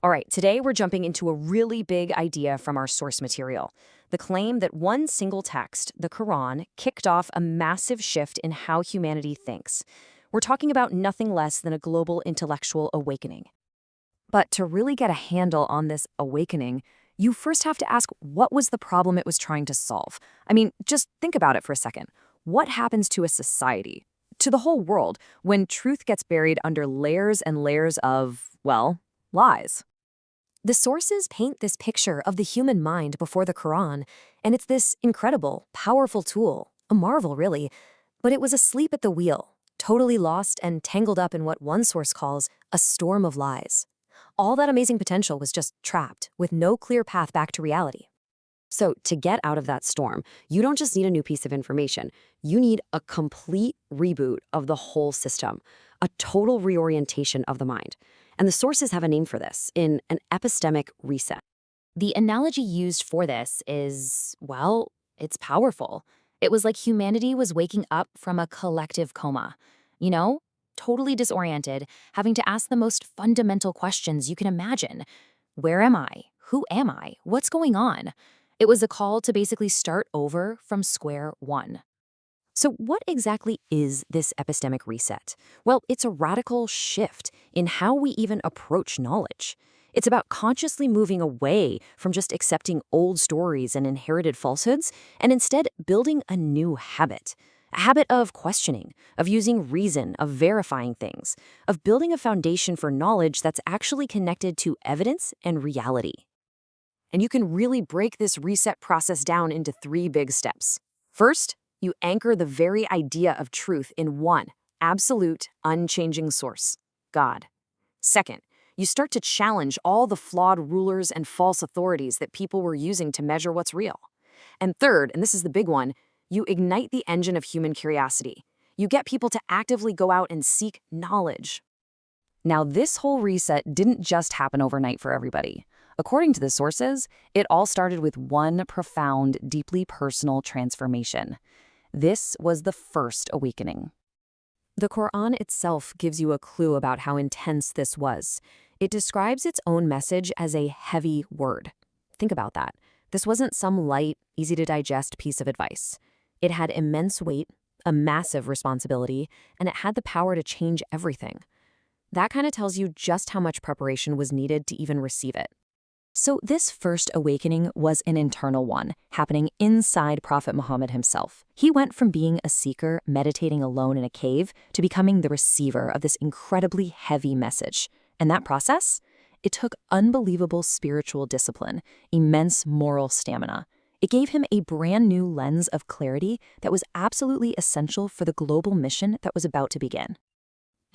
All right, today we're jumping into a really big idea from our source material: the claim that one single text, the Quran, kicked off a massive shift in how humanity thinks. We're talking about nothing less than a global intellectual awakening. But to really get a handle on this awakening, you first have to ask, what was the problem it was trying to solve? I mean, just think about it for a second. What happens to a society, to the whole world, when truth gets buried under layers and layers of, well, lies? The sources paint this picture of the human mind before the Quran, and it's this incredible, powerful tool, a marvel really, but it was asleep at the wheel, totally lost and tangled up in what one source calls a storm of lies. All that amazing potential was just trapped, with no clear path back to reality. So, to get out of that storm, you don't just need a new piece of information. You need a complete reboot of the whole system, a total reorientation of the mind. And the sources have a name for this: in an epistemic reset. The analogy used for this is, well, it's powerful. It was like humanity was waking up from a collective coma. You know, totally disoriented, having to ask the most fundamental questions you can imagine. Where am I? Who am I? What's going on? It was a call to basically start over from square one. So, what exactly is this epistemic reset? Well, it's a radical shift in how we even approach knowledge. It's about consciously moving away from just accepting old stories and inherited falsehoods, and instead building a new habit. A habit of questioning, of using reason, of verifying things, of building a foundation for knowledge that's actually connected to evidence and reality. And you can really break this reset process down into three big steps. First, you anchor the very idea of truth in one absolute, unchanging source: God. Second, you start to challenge all the flawed rulers and false authorities that people were using to measure what's real. And third, and this is the big one, you ignite the engine of human curiosity. You get people to actively go out and seek knowledge. Now, this whole reset didn't just happen overnight for everybody. According to the sources, it all started with one profound, deeply personal transformation. This was the first awakening. The Quran itself gives you a clue about how intense this was. It describes its own message as a heavy word. Think about that. This wasn't some light, easy-to-digest piece of advice. It had immense weight, a massive responsibility, and it had the power to change everything. That kind of tells you just how much preparation was needed to even receive it. So this first awakening was an internal one, happening inside Prophet Muhammad himself. He went from being a seeker meditating alone in a cave to becoming the receiver of this incredibly heavy message. And that process? It took unbelievable spiritual discipline, immense moral stamina. It gave him a brand new lens of clarity that was absolutely essential for the global mission that was about to begin.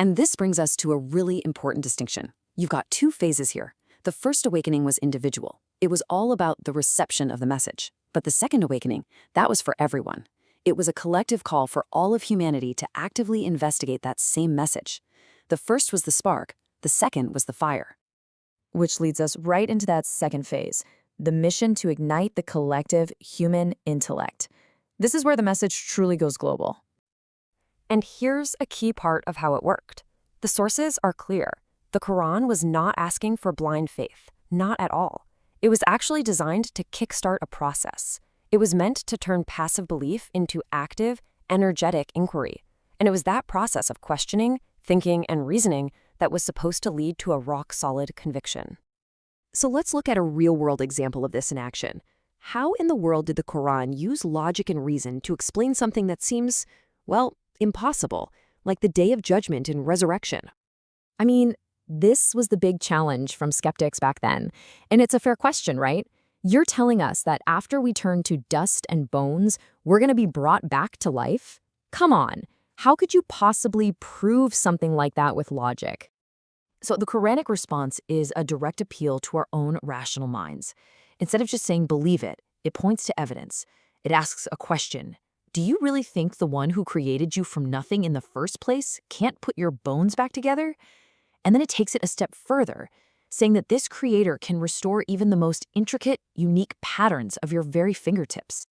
And this brings us to a really important distinction. You've got two phases here. The first awakening was individual. It was all about the reception of the message. But the second awakening, that was for everyone. It was a collective call for all of humanity to actively investigate that same message. The first was the spark, the second was the fire. Which leads us right into that second phase, the mission to ignite the collective human intellect. This is where the message truly goes global. And here's a key part of how it worked. The sources are clear. The Quran was not asking for blind faith, not at all. It was actually designed to kickstart a process. It was meant to turn passive belief into active, energetic inquiry. And it was that process of questioning, thinking, and reasoning that was supposed to lead to a rock-solid conviction. So let's look at a real-world example of this in action. How in the world did the Quran use logic and reason to explain something that seems, well, impossible, like the Day of Judgment and resurrection? I mean, this was the big challenge from skeptics back then. And it's a fair question, right? You're telling us that after we turn to dust and bones, we're going to be brought back to life? Come on. How could you possibly prove something like that with logic? So the Quranic response is a direct appeal to our own rational minds. Instead of just saying believe it, it points to evidence. It asks a question. Do you really think the one who created you from nothing in the first place can't put your bones back together? And then it takes it a step further, saying that this creator can restore even the most intricate, unique patterns of your very fingertips.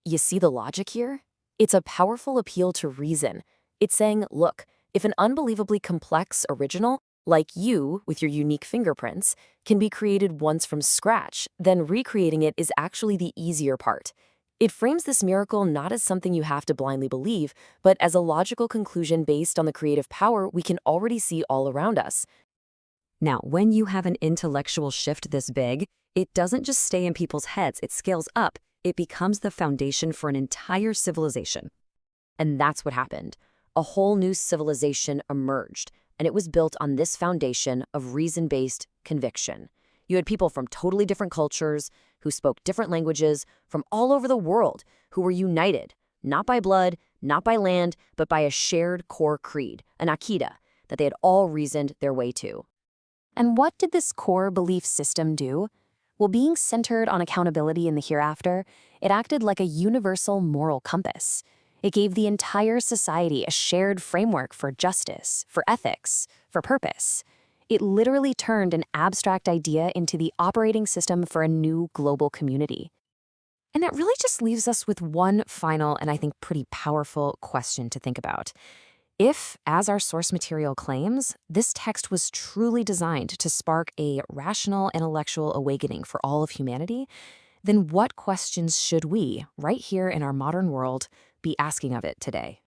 You see the logic here? It's a powerful appeal to reason. It's saying, look, if an unbelievably complex original Like you, with your unique fingerprints, can be created once from scratch, then recreating it is actually the easier part. It frames this miracle not as something you have to blindly believe, but as a logical conclusion based on the creative power we can already see all around us. Now, when you have an intellectual shift this big, it doesn't just stay in people's heads, it scales up. It becomes the foundation for an entire civilization. And that's what happened. A whole new civilization emerged, and it was built on this foundation of reason-based conviction. You had people from totally different cultures, who spoke different languages, from all over the world, who were united, not by blood, not by land, but by a shared core creed, an akida, that they had all reasoned their way to. And what did this core belief system do? Well, being centered on accountability in the hereafter, it acted like a universal moral compass. It gave the entire society a shared framework for justice, for ethics, for purpose. It literally turned an abstract idea into the operating system for a new global community. And that really just leaves us with one final and I think pretty powerful question to think about. If, as our source material claims, this text was truly designed to spark a rational intellectual awakening for all of humanity, then what questions should we, right here in our modern world, be asking of it today?